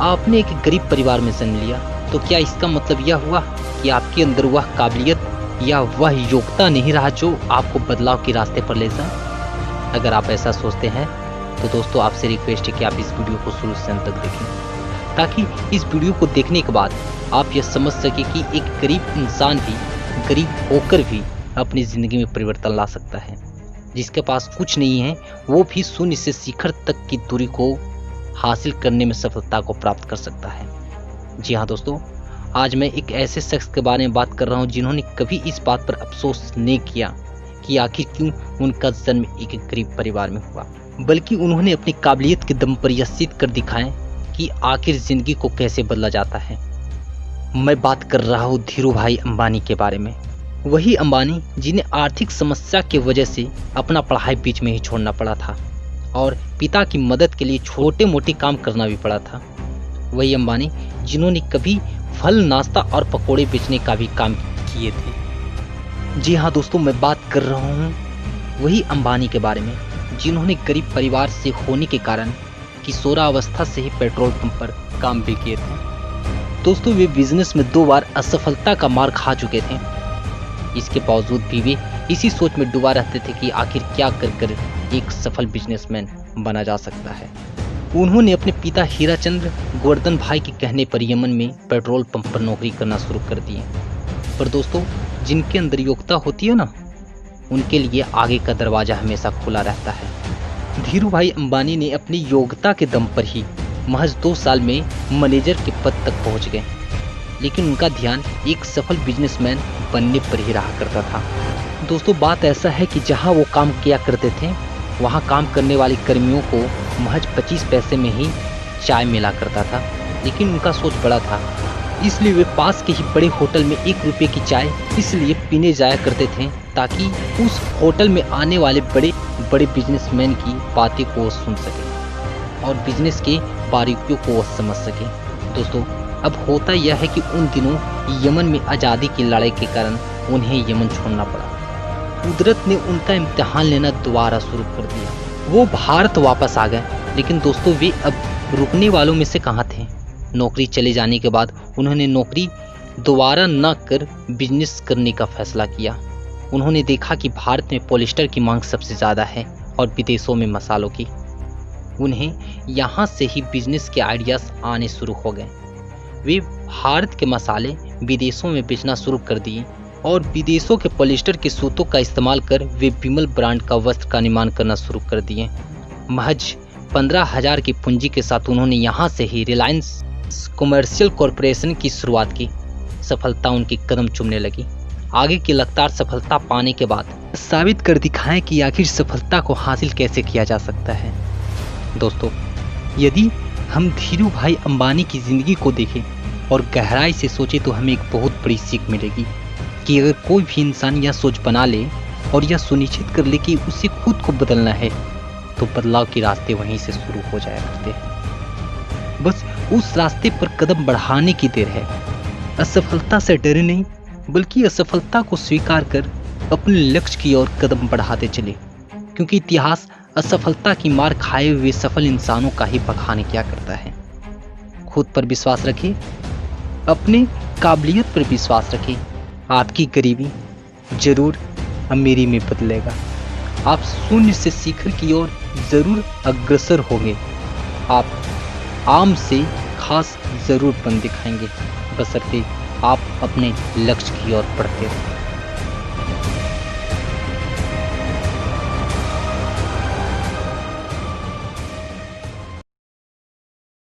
आपने एक गरीब परिवार में जन्म लिया, तो क्या इसका मतलब यह हुआ कि आपके अंदर वह काबिलियत या वह योग्यता नहीं रहा जो आपको बदलाव के रास्ते पर ले जाए? अगर आप ऐसा सोचते हैं तो दोस्तों आपसे रिक्वेस्ट है कि आप इस वीडियो को शुरू से अंत तक देखें, ताकि इस वीडियो को देखने के बाद आप यह समझ सके कि एक गरीब इंसान भी गरीब होकर भी अपनी ज़िंदगी में परिवर्तन ला सकता है। जिसके पास कुछ नहीं है वो भी शून्य से शिखर तक की दूरी को हासिल करने में सफलता को प्राप्त कर सकता है। जी हाँ दोस्तों, आज मैं एक ऐसे शख्स के बारे में बात कर रहा हूँ जिन्होंने कभी इस बात पर अफसोस नहीं किया कि आखिर क्यों उनका जन्म एक गरीब परिवार में हुआ, बल्कि उन्होंने अपनी काबिलियत के दम पर यह सिद्ध कर दिखाएं कि आखिर जिंदगी को कैसे बदला जाता है। मैं बात कर रहा हूँ धीरूभाई अंबानी के बारे में। वही अंबानी जिन्हें आर्थिक समस्या की वजह से अपना पढ़ाई बीच में ही छोड़ना पड़ा था और पिता की मदद के लिए छोटे मोटे काम करना भी पड़ा था। वही अंबानी जिन्होंने कभी फल, नाश्ता और पकोड़े बेचने का भी काम किए थे। जी हाँ दोस्तों, मैं बात कर रहा हूँ वही अंबानी के बारे में जिन्होंने गरीब परिवार से होने के कारण किशोरावस्था से ही पेट्रोल पंप पर काम भी किए थे। दोस्तों, वे बिजनेस में 2 बार असफलता का मार खा चुके थे। इसके बावजूद भी वे इसी सोच में डूबा रहते थे कि आखिर क्या कर एक सफल बिजनेसमैन बना जा सकता है। उन्होंने अपने पिता हीराचंद्र गोवर्धन भाई के कहने पर यमन में पेट्रोल पंप पर नौकरी करना शुरू कर दिए। पर दोस्तों, जिनके अंदर योग्यता होती है ना, उनके लिए आगे का दरवाजा हमेशा खुला रहता है। धीरूभाई अंबानी ने अपनी योग्यता के दम पर ही महज 2 साल में मैनेजर के पद तक पहुंच गए, लेकिन उनका ध्यान एक सफल बिजनेसमैन बनने पर ही रहा करता था। दोस्तों, बात ऐसा है कि जहां वो काम किया करते थे वहां काम करने वाले कर्मियों को महज 25 पैसे में ही चाय मिला करता था, लेकिन उनका सोच बड़ा था, इसलिए वे पास के ही बड़े होटल में 1 रुपये की चाय इसलिए पीने जाया करते थे ताकि उस होटल में आने वाले बड़े बड़े बिजनेसमैन की बातें को वो सुन सके और बिजनेस के बारीकियों को वो समझ सके। दोस्तों, अब होता यह है कि उन दिनों यमन में आज़ादी की लड़ाई के कारण उन्हें यमन छोड़ना पड़ा। कुदरत ने उनका इम्तिहान लेना दोबारा शुरू कर दिया। वो भारत वापस आ गए, लेकिन दोस्तों वे अब रुकने वालों में से कहाँ थे। नौकरी चले जाने के बाद उन्होंने नौकरी दोबारा न कर बिजनेस करने का फैसला किया। उन्होंने देखा कि भारत में पॉलिस्टर की मांग सबसे ज़्यादा है और विदेशों में मसालों की। उन्हें यहाँ से ही बिजनेस के आइडियाज़ आने शुरू हो गए। वे भारत के मसाले विदेशों में बेचना शुरू कर दिए और विदेशों के पॉलिस्टर के सूतों का इस्तेमाल कर वे विमल ब्रांड का वस्त्र का निर्माण करना शुरू कर दिए। महज 15,000 की पूंजी के साथ उन्होंने यहाँ से ही रिलायंस कॉमर्शियल कॉरपोरेशन की शुरुआत की। सफलता उनकी कदम चूमने लगी। आगे की लगातार सफलता पाने के बाद साबित कर दिखाएं कि आखिर सफलता को हासिल कैसे किया जा सकता है। दोस्तों, यदि हम धीरूभाई अंबानी की ज़िंदगी को देखें और गहराई से सोचें तो हमें एक बहुत बड़ी सीख मिलेगी कि अगर कोई भी इंसान यह सोच बना ले और यह सुनिश्चित कर ले कि उसे खुद को बदलना है, तो बदलाव के रास्ते वहीं से शुरू हो जाया करते हैं। बस उस रास्ते पर कदम बढ़ाने की देर है। असफलता से डरे नहीं, बल्कि असफलता को स्वीकार कर अपने लक्ष्य की ओर कदम बढ़ाते चले, क्योंकि इतिहास असफलता की मार खाए हुए सफल इंसानों का ही बखान किया करता है। खुद पर विश्वास रखें, अपने काबिलियत पर विश्वास रखें। आपकी गरीबी जरूर अमीरी में बदलेगा। आप शून्य से शिखर की ओर जरूर अग्रसर होंगे। आप आम से खास जरूर बन दिखाएंगे, बशर्ते आप अपने लक्ष्य की ओर बढ़ते रहें।